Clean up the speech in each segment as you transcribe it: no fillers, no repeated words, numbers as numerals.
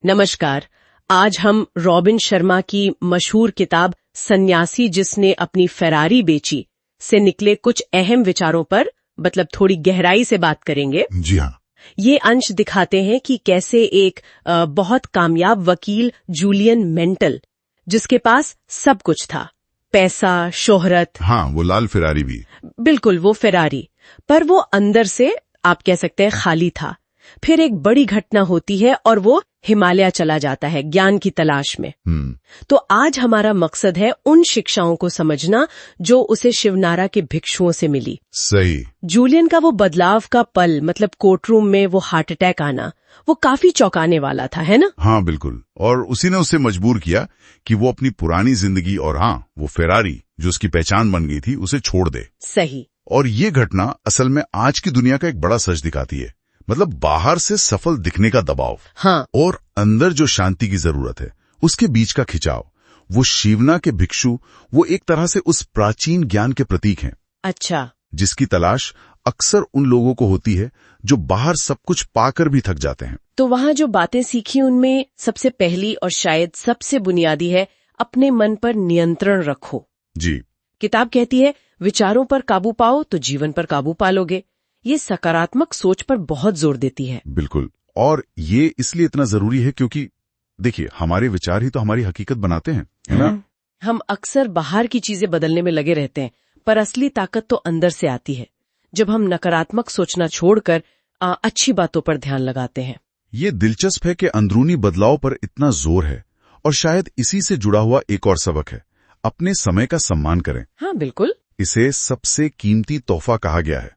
नमस्कार। आज हम रॉबिन शर्मा की मशहूर किताब सन्यासी जिसने अपनी फेरारी बेची से निकले कुछ अहम विचारों पर मतलब थोड़ी गहराई से बात करेंगे। जी हाँ। ये अंश दिखाते हैं कि कैसे एक बहुत कामयाब वकील जूलियन मेंटल, जिसके पास सब कुछ था, पैसा, शोहरत, हाँ, वो लाल फेरारी भी। बिल्कुल वो फेरारी, पर वो अंदर से आप कह सकते हैं खाली था। फिर एक बड़ी घटना होती है और वो हिमालय चला जाता है ज्ञान की तलाश में। तो आज हमारा मकसद है उन शिक्षाओं को समझना जो उसे शिवनारा के भिक्षुओं से मिली। सही। जूलियन का वो बदलाव का पल, मतलब कोर्टरूम में वो हार्ट अटैक आना, वो काफी चौंकाने वाला था, है ना? हाँ बिल्कुल। और उसी ने उसे मजबूर किया कि वो अपनी पुरानी जिंदगी और हाँ, वो फेरारी जो उसकी पहचान बन गई थी उसे छोड़ दे। सही। और ये घटना असल में आज की दुनिया का एक बड़ा सच दिखाती है। मतलब बाहर से सफल दिखने का दबाव, हाँ, और अंदर जो शांति की जरूरत है उसके बीच का खिंचाव। वो शिवना के भिक्षु वो एक तरह से उस प्राचीन ज्ञान के प्रतीक हैं। अच्छा। जिसकी तलाश अक्सर उन लोगों को होती है जो बाहर सब कुछ पाकर भी थक जाते हैं। तो वहाँ जो बातें सीखी उनमें सबसे पहली और शायद सबसे बुनियादी है, अपने मन पर नियंत्रण रखो। जी। किताब कहती है विचारों पर काबू पाओ तो जीवन पर काबू पालोगे। ये सकारात्मक सोच पर बहुत जोर देती है। बिल्कुल। और ये इसलिए इतना जरूरी है क्योंकि देखिए, हमारे विचार ही तो हमारी हकीकत बनाते हैं, है ना? हम अक्सर बाहर की चीजें बदलने में लगे रहते हैं, पर असली ताकत तो अंदर से आती है जब हम नकारात्मक सोचना छोड़कर अच्छी बातों पर ध्यान लगाते हैं। ये दिलचस्प है कि अंदरूनी बदलाव पर इतना जोर है, और शायद इसी से जुड़ा हुआ एक और सबक है, अपने समय का सम्मान करें। हाँ बिल्कुल। इसे सबसे कीमती तोहफा कहा गया है।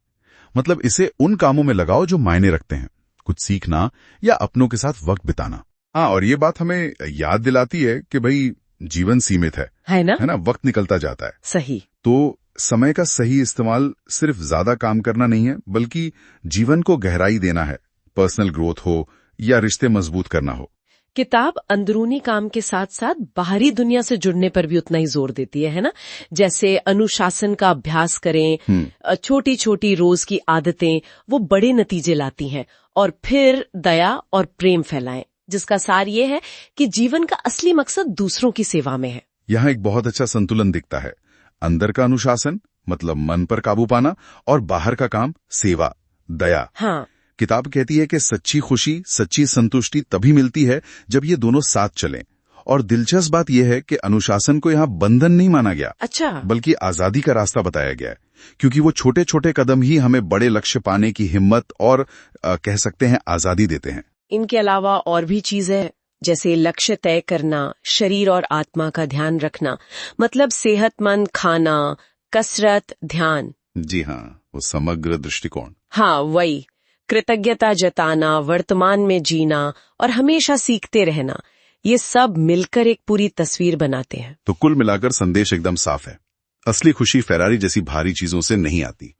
मतलब इसे उन कामों में लगाओ जो मायने रखते हैं, कुछ सीखना या अपनों के साथ वक्त बिताना। हाँ, और ये बात हमें याद दिलाती है कि भाई जीवन सीमित है ना? वक्त निकलता जाता है। सही। तो समय का सही इस्तेमाल सिर्फ ज्यादा काम करना नहीं है, बल्कि जीवन को गहराई देना है, पर्सनल ग्रोथ हो या रिश्ते मजबूत करना हो। किताब अंदरूनी काम के साथ साथ बाहरी दुनिया से जुड़ने पर भी उतना ही जोर देती है ना? जैसे अनुशासन का अभ्यास करें, छोटी छोटी रोज की आदतें वो बड़े नतीजे लाती हैं। और फिर दया और प्रेम फैलाएं, जिसका सार ये है कि जीवन का असली मकसद दूसरों की सेवा में है। यहाँ एक बहुत अच्छा संतुलन दिखता है। अंदर का अनुशासन मतलब मन पर काबू पाना, और बाहर का काम सेवा, दया। हाँ। किताब कहती है कि सच्ची खुशी, सच्ची संतुष्टि तभी मिलती है जब ये दोनों साथ चलें। और दिलचस्प बात यह है कि अनुशासन को यहाँ बंधन नहीं माना गया, अच्छा, बल्कि आजादी का रास्ता बताया गया है, क्योंकि वो छोटे छोटे कदम ही हमें बड़े लक्ष्य पाने की हिम्मत और कह सकते हैं आजादी देते हैं। इनके अलावा और भी चीजें जैसे लक्ष्य तय करना, शरीर और आत्मा का ध्यान रखना, मतलब सेहतमंद खाना, कसरत, ध्यान। जी हाँ, वो समग्र दृष्टिकोण। हाँ वही, कृतज्ञता जताना, वर्तमान में जीना और हमेशा सीखते रहना, ये सब मिलकर एक पूरी तस्वीर बनाते हैं। तो कुल मिलाकर संदेश एकदम साफ है। असली खुशी फेरारी जैसी भारी चीजों से नहीं आती।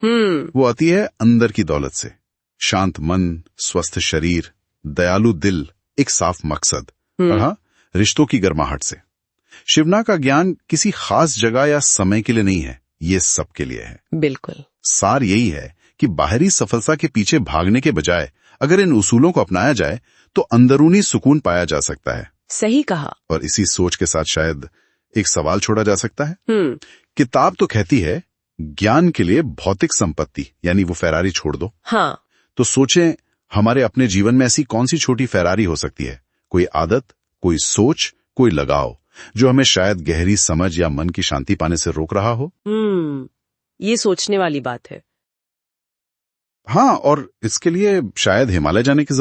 वो आती है अंदर की दौलत से। शांत मन, स्वस्थ शरीर, दयालु दिल, एक साफ मकसद, और हाँ, रिश्तों की गर्माहट से। शिवना का ज्ञान किसी खास जगह या समय के लिए नहीं है, ये सबके लिए है। बिल्कुल। सार यही है कि बाहरी सफलता के पीछे भागने के बजाय अगर इन उसूलों को अपनाया जाए तो अंदरूनी सुकून पाया जा सकता है। सही कहा। और इसी सोच के साथ शायद एक सवाल छोड़ा जा सकता है। किताब तो कहती है ज्ञान के लिए भौतिक संपत्ति यानी वो फेरारी छोड़ दो। हाँ। तो सोचें, हमारे अपने जीवन में ऐसी कौन सी छोटी फेरारी हो सकती है? कोई आदत, कोई सोच, कोई लगाव जो हमें शायद गहरी समझ या मन की शांति पाने से रोक रहा हो। ये सोचने वाली बात है। हाँ, और इसके लिए शायद हिमालय जाने की जरूरत